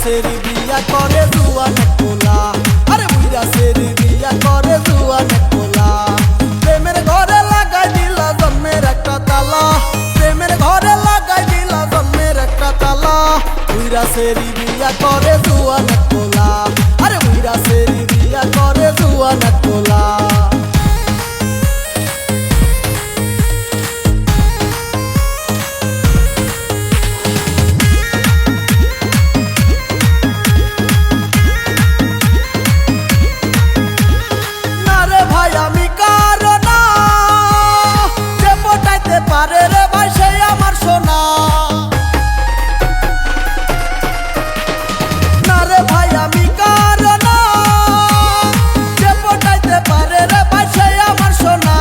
সেরি বিয়া করে জুয়ান কোলা, আরে বুইরা সেরি বিয়া করে জুয়ান কোলা। প্রেমের ঘরে লাগাই দিলা জন্মের একটা তালা, প্রেমের ঘরে লাগাই দিলা জন্মের একটা তালা। বুইরা সেরি বিয়া করে জুয়ান কোলা, আরে বুইরা সেরি বিয়া করে জুয়ান কোলা। পারে রে ভাই সে আমার সোনা, না রে ভাই আমি কারো না, যে পটাইতে পারে রে ভাই সে আমার সোনা।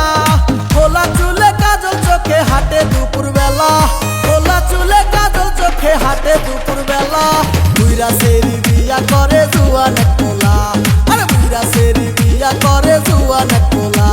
খোলা চুলে কাজল চোখে হাঁটে দুপুর বেলা, খোলা চুলে কাজল চোখে হাঁটে দুপুর বেলা। বুইরা সেরি বিয়া করে জুয়ান কোলা, আরে বুইরা সেরি বিয়া করে জুয়ান কোলা।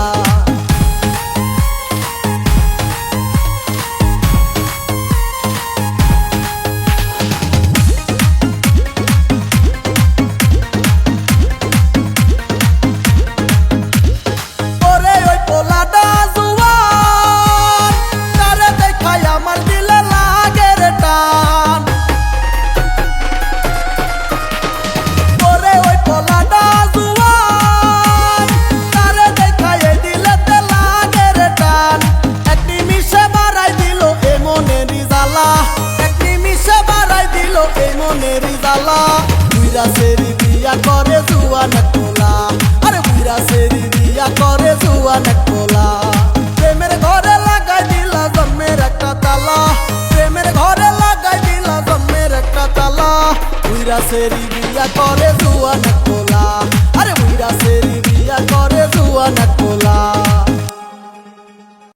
বুইরা সেরি বিয়া করে জুয়ান কোলা, আরে বুইরা সেরি বিয়া করে জুয়ান কোলা। প্রেমের ঘরে লাগাই দিলা জন্মের একটা তালা, প্রেমের ঘরে লাগাই দিলা জন্মের একটা তালা। বুইরা সেরি বিয়া করে জুয়ান কোলা, আরে বুইরা সেরি বিয়া করে জুয়ান কোলা।